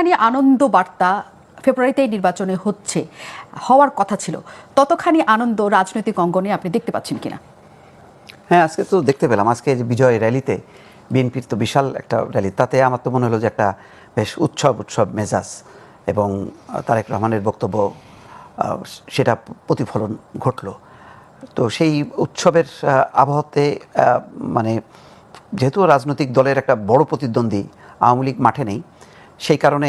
যতখানি আনন্দ বার্তা ফেব্রুয়ারিতেই নির্বাচনে হওয়ার কথা ছিল, ততখানি আনন্দ রাজনৈতিক অঙ্গনে আপনি দেখতে পাচ্ছেন কিনা? হ্যাঁ, আজকে তো দেখতে পেলাম। আজকে যে বিজয় র্যালিতে বিএনপির তো বিশাল একটা র্যালি, তাতে আমার তো মনে হলো যে একটা বেশ উৎসব মেজাজ এবং তারেক রহমানের বক্তব্য সেটা প্রতিফলন ঘটলো। তো সেই উৎসবের আবহাওয়াতে মানে যেহেতু রাজনৈতিক দলের একটা বড় প্রতিদ্বন্দ্বী আওয়ামী লীগ মাঠে নেই, সেই কারণে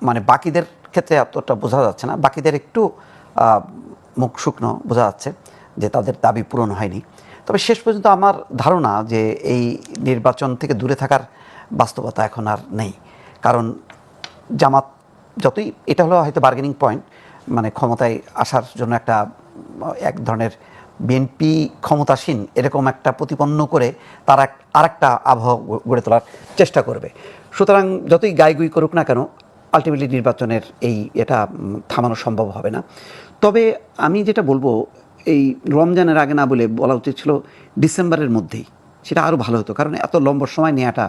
মানে বাকিদের ক্ষেত্রে এতটা বোঝা যাচ্ছে না, বাকিদের একটু মুখ শুকনো বোঝা যাচ্ছে যে তাদের দাবি পূরণ হয়নি। তবে শেষ পর্যন্ত আমার ধারণা যে এই নির্বাচন থেকে দূরে থাকার বাস্তবতা এখন আর নেই। কারণ জামাত যতই, এটা হলো হয়তো বার্গেনিং পয়েন্ট, মানে ক্ষমতায় আসার জন্য একটা এক ধরনের বিএনপি ক্ষমতাসীন এরকম একটা প্রতিপন্ন করে তারা আরেকটা আবহাওয়া গড়ে তোলার চেষ্টা করবে। সুতরাং যতই গাইগুই করুক না কেন, আলটিমেটলি নির্বাচনের এটা থামানো সম্ভব হবে না। তবে আমি যেটা বলবো, এই রমজানের আগে না বলে বলা উচিত ছিল ডিসেম্বরের মধ্যেই, সেটা আরও ভালো হতো। কারণ এত লম্বা সময় নেওয়াটা,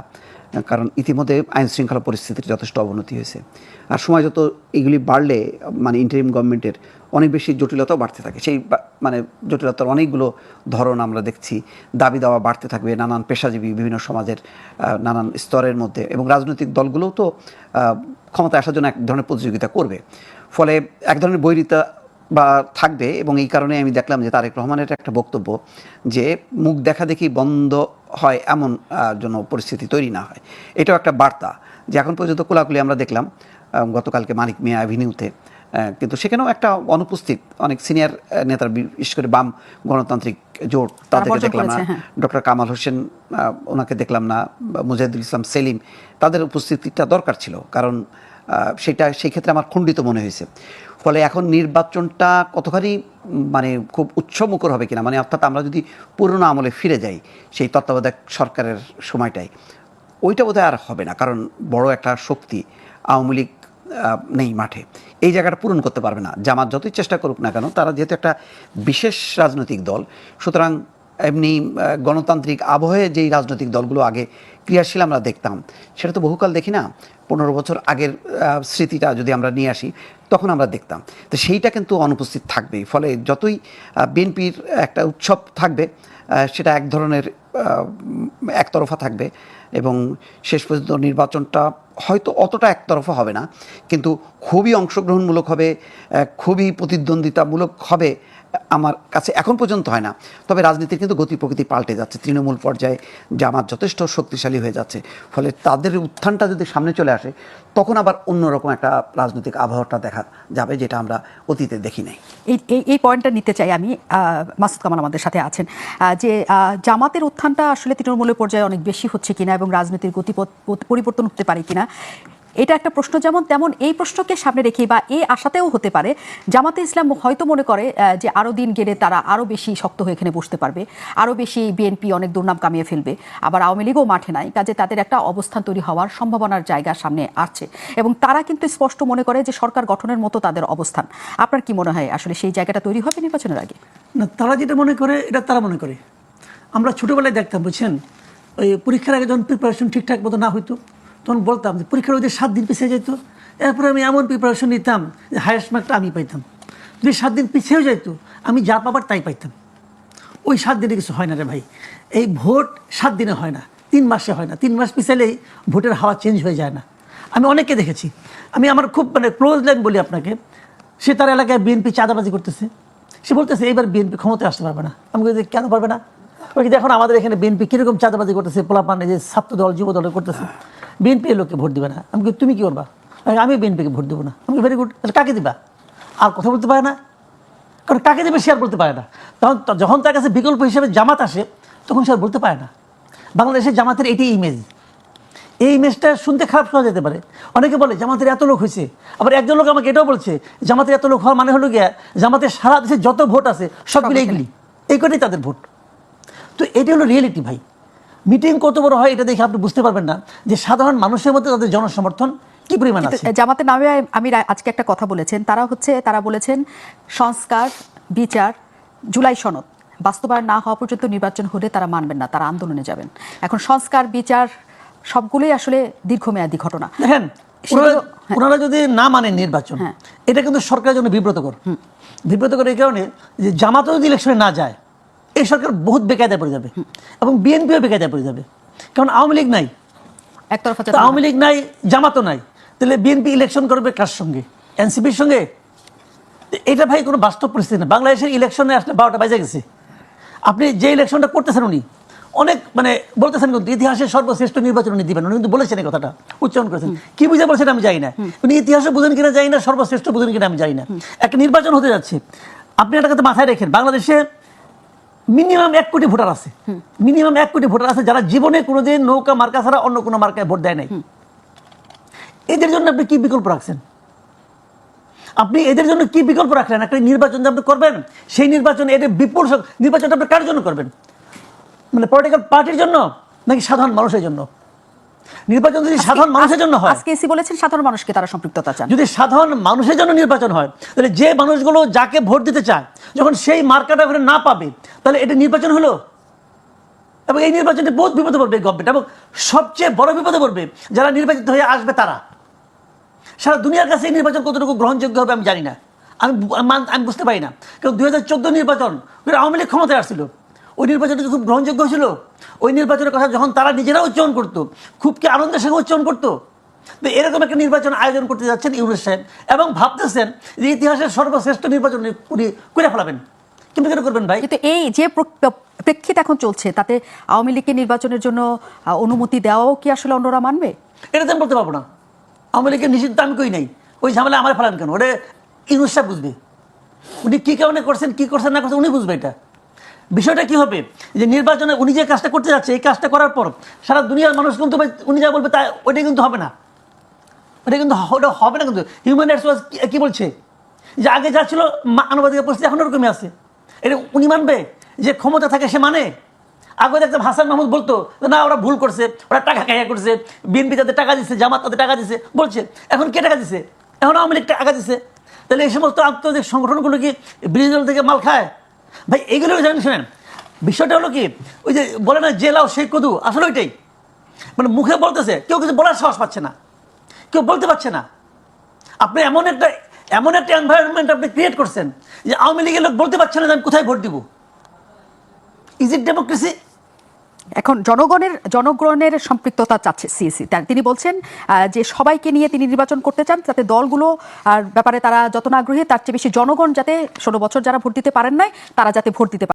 কারণ ইতিমধ্যে আইন শৃঙ্খলা পরিস্থিতির যথেষ্ট অবনতি হয়েছে, আর সময় যত এগুলি বাড়লে মানে ইন্টারিম গভর্নমেন্টের অনেক বেশি জটিলতাও বাড়তে থাকে। সেই মানে জটিলতার অনেকগুলো ধরন আমরা দেখছি, দাবি দাওয়া বাড়তে থাকবে নানান পেশাজীবী বিভিন্ন সমাজের নানান স্তরের মধ্যে, এবং রাজনৈতিক দলগুলোও তো ক্ষমতায় আসার জন্য এক ধরনের প্রতিযোগিতা করবে, ফলে এক ধরনের বৈরিতা বা থাকবে। এবং এই কারণে আমি দেখলাম যে তারেক রহমানের একটা বক্তব্য যে মুখ দেখা দেখি বন্ধ হয় এমন জন্য পরিস্থিতি তৈরি না হয়, এটাও একটা বার্তা। যে এখন পর্যন্ত কোলাকুলি আমরা দেখলাম গতকালকে মানিক মিয়া অ্যাভিনিউতে, কিন্তু সেখানেও একটা অনুপস্থিত অনেক সিনিয়র নেতার, বিশেষ করে বাম গণতান্ত্রিক জোট, তাদেরকে দেখলাম না। ডক্টর কামাল হোসেন, ওনাকে দেখলাম না। মুজাহিদুল ইসলাম সেলিম, তাদের উপস্থিতিটা দরকার ছিল, কারণ সেই ক্ষেত্রে আমার খণ্ডিত মনে হয়েছে। ফলে এখন নির্বাচনটা কতখানি মানে খুব উৎসবমুখর হবে কিনা, মানে অর্থাৎ আমরা যদি পুরনো আমলে ফিরে যাই সেই তত্ত্বাবধায়ক সরকারের সময়টায়, ওইটা বোধহয় আর হবে না। কারণ বড় একটা শক্তি আওয়ামী লীগ নেই মাঠে, এই জায়গাটা পূরণ করতে পারবে না। জামাত যতই চেষ্টা করুক না কেন, তারা যেহেতু একটা বিশেষ রাজনৈতিক দল, সুতরাং এমনি গণতান্ত্রিক আবহে যেই রাজনৈতিক দলগুলো আগে ক্রিয়াশীল আমরা দেখতাম, সেটা তো বহুকাল দেখি না। 15 বছর আগের স্মৃতিটা যদি আমরা নিয়ে আসি, তখন আমরা দেখতাম। তো সেইটা কিন্তু অনুপস্থিত থাকবেই। ফলে যতই বিএনপির একটা উৎসব থাকবে, সেটা এক ধরনের একতরফা থাকবে, এবং শেষ পর্যন্ত নির্বাচনটা হয়তো অতটা একতরফা হবে না, কিন্তু খুবই অংশগ্রহণমূলক হবে, খুবই প্রতিদ্বন্দ্বিতামূলক হবে আমার কাছে এখন পর্যন্ত হয় না। তবে রাজনীতির কিন্তু গতি প্রকৃতি পাল্টে যাচ্ছে। তৃণমূল পর্যায়ে জামাত যথেষ্ট শক্তিশালী হয়ে যাচ্ছে, ফলে তাদের উত্থানটা যদি সামনে চলে আসে, তখন আবার অন্যরকম একটা রাজনৈতিক আবহাওয়াটা দেখা যাবে, যেটা আমরা অতীতে দেখি নাই। এই পয়েন্টটা নিতে চাই আমি। মাসুদ কামাল আমাদের সাথে আছেন, যে জামাতের উত্থানটা আসলে তৃণমূলের পর্যায়ে অনেক বেশি হচ্ছে কিনা এবং রাজনীতির গতি পরিবর্তন হতে পারে কিনা, এটা একটা প্রশ্ন। তেমন এই প্রশ্নকে সামনে রেখে বা এই আশাতেও হতে পারে জামাতে ইসলাম হয়তো মনে করে যে আরও দিন গেলে তারা আরও বেশি শক্ত হয়ে এখানে বসতে পারবে, আরও বেশি বিএনপি অনেক দুর্নাম কামিয়ে ফেলবে, আবার আওয়ামী লীগও মাঠে নাই, কাজে তাদের একটা অবস্থান তৈরি হওয়ার সম্ভাবনার জায়গা সামনে আসছে, এবং তারা কিন্তু স্পষ্ট মনে করে যে সরকার গঠনের মতো তাদের অবস্থান। আপনার কি মনে হয় আসলে সেই জায়গাটা তৈরি হবে নির্বাচনের আগে? না, তারা যেটা মনে করে এটা তারা মনে করে। আমরা ছোটোবেলায় দেখতাম, বুঝছেন, ওই পরীক্ষার আগে যখন প্রিপারেশন ঠিকঠাক মতো না হইতো, তখন বলতাম যে পরীক্ষার ওই 7 দিন পিছিয়ে যেত, এরপরে আমি এমন প্রিপারেশন নিতাম যে হায়েস্ট মার্কটা আমি পাইতাম। যদি 7 দিন পিছিয়েও যেত, আমি যা পাবার তাই পাইতাম। ওই 7 দিনে কিছু হয় না রে ভাই। এই ভোট 7 দিনে হয় না, 3 মাসে হয় না। 3 মাস পিছালেই ভোটের হাওয়া চেঞ্জ হয়ে যায় না। আমি অনেককে দেখেছি। আমি আমার খুব ক্লোজ লাইন বলি আপনাকে, সে তার এলাকায় বিএনপি চাঁদাবাজি করতেছে, সে বলতেছে এইবার বিএনপি ক্ষমতায় আসতে পারবে না। আমি বলছি কেন পারবে না? ওই দেখুন আমাদের এখানে বিএনপি কীরকম চাঁদাবাজি করতেছে, পোলাপান যে ছাত্র দল যুব দল করতেছে, বিএনপি এর লোককে ভোট দিবে না। আমি তুমি কী করবা? আমি বিএনপিকে ভোট দেবো না। আমি ভেরি গুড, কাকে দিবা? আর কথা বলতে পারে না, কারণ কাকে দেবে সে আর বলতে পারে না। তখন যখন তার কাছে বিকল্প হিসেবে জামাত আসে, তখন সে আর বলতে পারে না। বাংলাদেশের জামাতের এটি ইমেজ, এই ইমেজটা শুনতে খারাপ শোনা যেতে পারে। অনেকে বলে জামাতের এত লোক হয়েছে, আবার একজন লোক আমাকে এটাও বলছে জামাতের এত লোক হওয়ার মানে হলো গিয়া জামাতের সারা দেশে যত ভোট আছে সবগুলো এই কটাই তাদের ভোট। তো এটা হলো রিয়েলিটি ভাই। মিটিং কত বড় হয় এটা দেখে আপনি বুঝতে পারবেন না যে সাধারণ মানুষের মধ্যে তাদের জনসমর্থন কি পরিমাণ আছে। জামাতের নামে আমি আজকে একটা কথা বলেছেন, তারা বলেছেন সংস্কার, বিচার, জুলাই সনদ বাস্তবায়ন না হওয়া পর্যন্ত নির্বাচন হলে তারা মানবেন না, তারা আন্দোলনে যাবেন। এখন সংস্কার, বিচার সবগুলোই আসলে দীর্ঘমেয়াদী ঘটনা। দেখেন সেগুলো- ওনারা যদি না মানেন নির্বাচন, হ্যাঁ। এটা কিন্তু সরকারের জন্য বিব্রতকর। বিব্রতকর এই কারণে যে জামাতও যদি ইলেকশনে না যায়, এই সরকার বহুত বেকায়দায় পড়ে যাবে এবং বিএনপিও বেকায়দায় পড়ে যাবে। কারণ আওয়ামী লীগ নাই, একতরফা তো আওয়ামী লীগ নাই, জামাতও নাই, তাহলে বিএনপি ইলেকশন করবে কার সঙ্গে? এনসিপির সঙ্গে? এটা ভাই কোনো বাস্তব পরিস্থিতি না। বাংলাদেশের ইলেকশনে আসলে 12টা বাজে গেছে। আপনি যে ইলেকশনটা করতেছেন উনি অনেক বলতেছেন কিন্তু ইতিহাসের সর্বশ্রেষ্ঠ নির্বাচন উনি দিবেন, উনি কিন্তু বলেছেন এই কথাটা, উচ্চারণ করেছেন। কি বুঝে বলছেন আমি জানি না, উনি ইতিহাসে বুঝেন কিনা জানি না, সর্বশ্রেষ্ঠ বুঝেন কিনা আমি জানি না। একটা নির্বাচন হতে যাচ্ছে, আপনি একটা কথা মাথায় রেখেন, বাংলাদেশে মিনিমাম 1 কোটি ভোটার আছে, মিনিমাম 1 কোটি ভোটার আছে যারা জীবনে কোনোদিন নৌকা মার্কা ছাড়া অন্য কোনো মার্কায় ভোট দেয় নাই। এদের জন্য আপনি কি বিকল্প রাখছেন? আপনি এদের জন্য কি বিকল্প রাখলেন? একটা নির্বাচন যে আপনি করবেন, সেই নির্বাচনে এদের বিপুল নির্বাচনটা আপনি কার জন্য করবেন? পলিটিক্যাল পার্টির জন্য নাকি সাধারণ মানুষের জন্য? নির্বাচন যদি সাধারণ মানুষের জন্য হয়, আজকে এসি বলেছেন সাধারণ মানুষকে তারা সম্পৃক্ততা চান। যদি সাধারণ মানুষের জন্য নির্বাচন হয়, তাহলে যে মানুষগুলো যাকে ভোট দিতে চায় যখন সেই মার্কাটা ওখানে না পাবে, তাহলে এটা নির্বাচন হলো? এবং এই নির্বাচনে বহুত বিপদে পড়বে গভর্নমেন্ট, এবং সবচেয়ে বড় বিপদে পড়বে যারা নির্বাচিত হয়ে আসবে তারা। সারা দুনিয়ার কাছে এই নির্বাচন কতটুকু গ্রহণযোগ্য হবে আমি জানি না, আমি বুঝতে পারি না। কারণ 2014 নির্বাচন আওয়ামী লীগ ক্ষমতায় আসছিল, ওই নির্বাচনটা খুব গ্রহণযোগ্য হয়েছিল? ওই নির্বাচনের কথা যখন তারা নিজেরা উচ্চারণ করতো, খুব কি আনন্দের সঙ্গে উচ্চারণ করতো? তো এরকম একটা নির্বাচন আয়োজন করতে যাচ্ছেন ইউনূস সাহেব, এবং ভাবতেছেন যে ইতিহাসের সর্বশ্রেষ্ঠ নির্বাচন উনি করে ফেলাবেন। কিন্তু কেন করবেন ভাই? কিন্তু এই যে প্রেক্ষিত এখন চলছে, তাতে আওয়ামী লীগকে নির্বাচনের জন্য অনুমতি দেওয়াও কি আসলে অন্যরা মানবে? এটা তো আমি বলতে পারবো না। আওয়ামী লীগের নিষিদ্ধ আমি কই নাই, ওই ঝামেলা আমার ফেলান কেন? ওটা ইউনূস সাহেব বুঝবে, উনি কি কারণে করছেন, কি করছেন না করছেন উনি বুঝবে। এটা বিষয়টা কি হবে যে নির্বাচনে উনি যে কাজটা করতে যাচ্ছে, এই কাজটা করার পর সারা দুনিয়ার মানুষ কিন্তু উনি যা বলবে তা ওইটা কিন্তু হবে না, ওটা কিন্তু ওটা হবে না। কিন্তু হিউম্যান রাইটস ওয়াচ কি বলছে যে আগে যা ছিল মানবাধিকার পরিস্থিতি এখন ওরকমই আছে। এটা উনি মানবে যে ক্ষমতা থাকে সে মানে? আগে দেখতাম হাসান মাহমুদ বলতো না ওরা ভুল করছে, ওরা টাকা খাইয়া করছে, বিএনপি তাদের টাকা দিচ্ছে, জামাত তাদের টাকা দিচ্ছে বলছে। এখন কে টাকা দিচ্ছে? এখন আওয়ামী লীগ টাকা দিচ্ছে। তাহলে এই সমস্ত আন্তর্জাতিক সংগঠনগুলো কি বিরোধী দল থেকে মাল খায়? ভাই এইগুলো জানেন, শোনেন বিষয়টা হলো কি, ওই যে বলে না যে লাও সেই কদু, আসলে ওইটাই। মুখে বলতেছে, কেউ কিছু বলার সাহস পাচ্ছে না, কেউ বলতে পারছে না। আপনি এমন একটা এনভায়রনমেন্ট আপনি ক্রিয়েট করছেন যে আওয়ামী লীগের লোক বলতে পারছে না যে আমি কোথায় ভোট দিব। Is it democracy? এখন জনগণের সম্পৃক্ততা চাচ্ছে সিএসি। তিনি বলছেন যে সবাইকে নিয়ে তিনি নির্বাচন করতে চান, যাতে দলগুলো আর ব্যাপারে তারা যত না আগ্রহী, তার চেয়ে বেশি জনগণ যাতে 16 বছর যারা ভোট দিতে পারেন নাই তারা যাতে ভোট দিতে পারে।